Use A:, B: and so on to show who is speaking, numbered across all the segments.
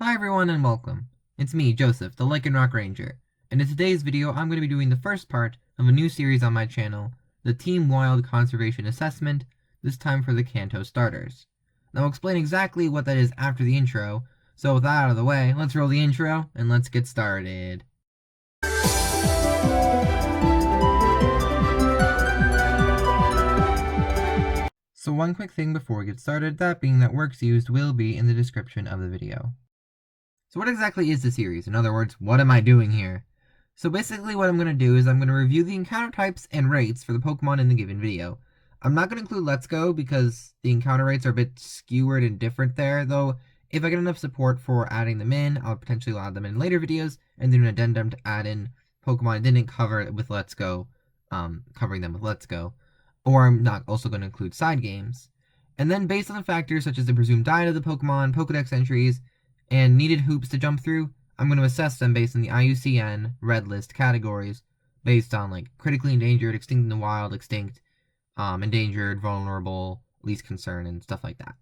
A: Hi everyone and welcome. It's me, Joseph, the Lycan Rock Ranger, and in today's video I'm going to be doing the first part of a new series on my channel, the Team Wild Conservation Assessment, this time for the Kanto starters. Now I'll explain exactly what that is after the intro, so with that out of the way, let's roll the intro and let's get started. So one quick thing before we get started, that being that works used will be in the description of the video. So what exactly is the series? In other words, what am I doing here? So basically what I'm going to do is I'm going to review the encounter types and rates for the Pokemon in the given video. I'm not going to include Let's Go because the encounter rates are a bit skewered and different there, though if I get enough support for adding them in, I'll potentially add them in later videos and do an addendum to add in Pokemon I didn't cover with Let's Go, covering them with Let's Go. Or I'm not also going to include side games. And then based on the factors such as the presumed diet of the Pokemon, Pokedex entries, and needed hoops to jump through, I'm going to assess them based on the IUCN Red List categories, based on like critically endangered, extinct in the wild, extinct, endangered, vulnerable, least concern, and stuff like that.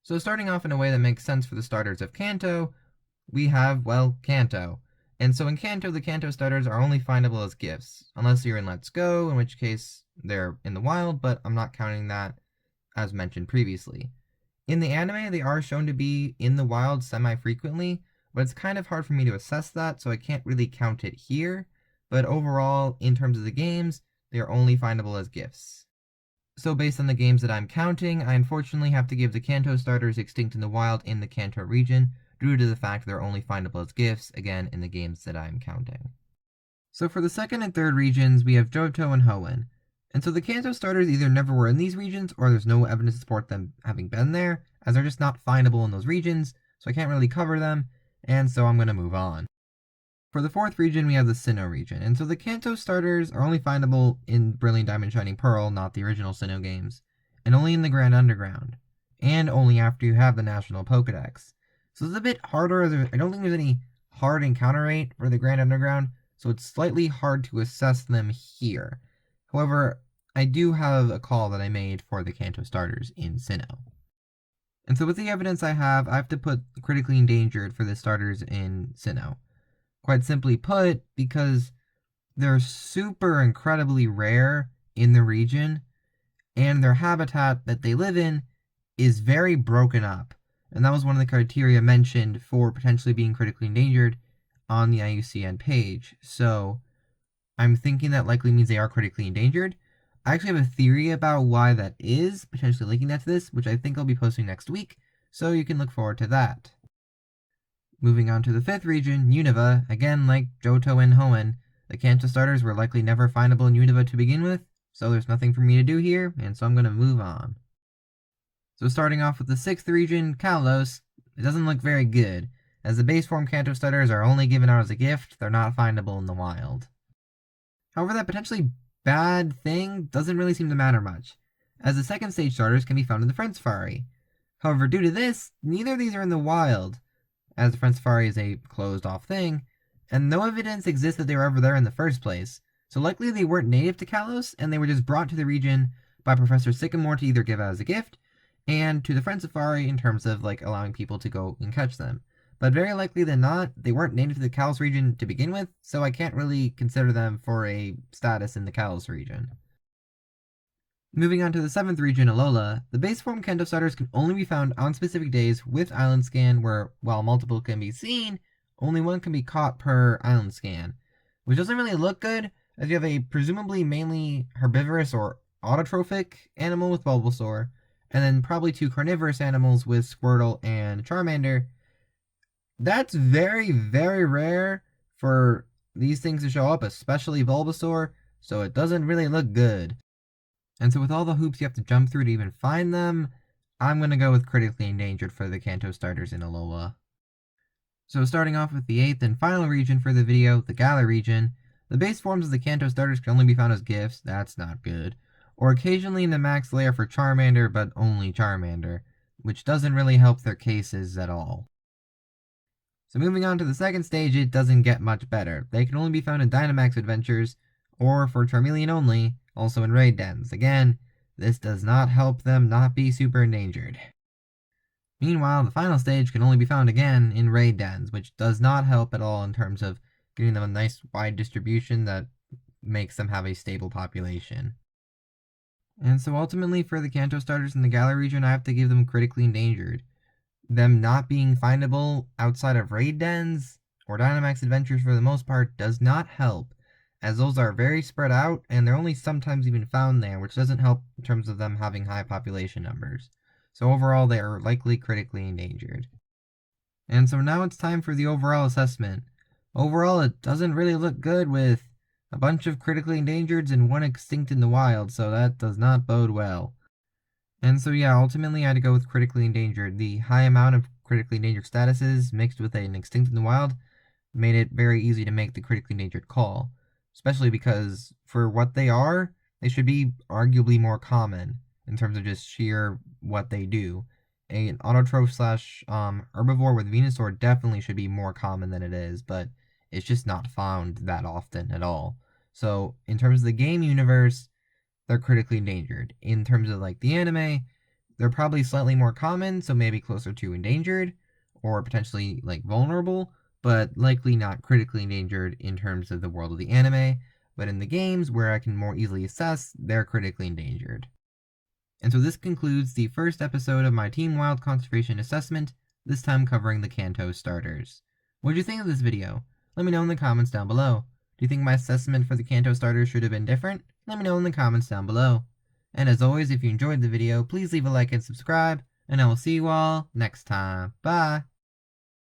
A: So starting off in a way that makes sense for the starters of Kanto, we have, well, Kanto. And so in Kanto, the Kanto starters are only findable as gifts, unless you're in Let's Go, in which case they're in the wild, but I'm not counting that as mentioned previously. In the anime, they are shown to be in the wild semi-frequently, but it's kind of hard for me to assess that, so I can't really count it here. But overall, in terms of the games, they are only findable as gifts. So based on the games that I'm counting, I unfortunately have to give the Kanto starters extinct in the wild in the Kanto region, due to the fact they're only findable as gifts, again, in the games that I'm counting. So for the second and third regions, we have Johto and Hoenn. And so the Kanto starters either never were in these regions, or there's no evidence to support them having been there, as they're just not findable in those regions, so I can't really cover them, and so I'm going to move on. For the fourth region, we have the Sinnoh region, and so the Kanto starters are only findable in Brilliant Diamond Shining Pearl, not the original Sinnoh games, and only in the Grand Underground, and only after you have the National Pokedex. So it's a bit harder, I don't think there's any hard encounter rate for the Grand Underground, so it's slightly hard to assess them here. However, I do have a call that I made for the Kanto starters in Sinnoh. And so with the evidence I have to put critically endangered for the starters in Sinnoh. Quite simply put, because they're super incredibly rare in the region, and their habitat that they live in is very broken up. And that was one of the criteria mentioned for potentially being critically endangered on the IUCN page. So I'm thinking that likely means they are critically endangered. I actually have a theory about why that is, potentially linking that to this, which I think I'll be posting next week, so you can look forward to that. Moving on to the fifth region, Unova. Again, like Johto and Hoenn, the Kanto starters were likely never findable in Unova to begin with, so there's nothing for me to do here, and so I'm going to move on. So starting off with the sixth region, Kalos, it doesn't look very good, as the base form Kanto starters are only given out as a gift, they're not findable in the wild. However, that potentially bad thing doesn't really seem to matter much, as the second stage starters can be found in the Friend Safari. However, due to this, neither of these are in the wild, as the Friend Safari is a closed-off thing, and no evidence exists that they were ever there in the first place, so likely they weren't native to Kalos, and they were just brought to the region by Professor Sycamore to either give out as a gift, and to the Friend Safari in terms of like allowing people to go and catch them. But very likely than not, they weren't native to the Kalos region to begin with, so I can't really consider them for a status in the Kalos region. Moving on to the seventh region, Alola, the base form Kanto starters can only be found on specific days with Island Scan, where while multiple can be seen, only one can be caught per Island Scan, which doesn't really look good, as you have a presumably mainly herbivorous or autotrophic animal with Bulbasaur, and then probably two carnivorous animals with Squirtle and Charmander. That's very, very rare for these things to show up, especially Bulbasaur, so it doesn't really look good. And so with all the hoops you have to jump through to even find them, I'm going to go with critically endangered for the Kanto starters in Alola. So starting off with the eighth and final region for the video, the Galar region, the base forms of the Kanto starters can only be found as gifts, that's not good, or occasionally in the max layer for Charmander, but only Charmander, which doesn't really help their cases at all. So moving on to the second stage, it doesn't get much better. They can only be found in Dynamax adventures, or for Charmeleon only, also in raid dens. Again, this does not help them not be super endangered. Meanwhile, the final stage can only be found again in raid dens, which does not help at all in terms of getting them a nice wide distribution that makes them have a stable population. And so ultimately for the Kanto starters in the Galar region, I have to give them critically endangered. Them not being findable outside of raid dens or Dynamax adventures for the most part does not help, as those are very spread out and they're only sometimes even found there, which doesn't help in terms of them having high population numbers. So overall, they are likely critically endangered. And so now it's time for the overall assessment. Overall, it doesn't really look good with a bunch of critically endangered and one extinct in the wild, so that does not bode well. And so yeah, ultimately I had to go with critically endangered. The high amount of critically endangered statuses mixed with an extinct in the wild made it very easy to make the critically endangered call. Especially because for what they are, they should be arguably more common in terms of just sheer what they do. An autotroph slash herbivore with Venusaur definitely should be more common than it is, but it's just not found that often at all. So in terms of the game universe, they're critically endangered. In terms of like the anime, they're probably slightly more common, so maybe closer to endangered or potentially like vulnerable, but likely not critically endangered in terms of the world of the anime. But in the games, where I can more easily assess, they're critically endangered. And so this concludes the first episode of my Team Wild Conservation Assessment, this time covering the Kanto starters. What did you think of this video? Let me know in the comments down below. Do you think my assessment for the Kanto starters should have been different? Let me know in the comments down below. And as always, if you enjoyed the video, please leave a like and subscribe, and I will see you all next time. Bye!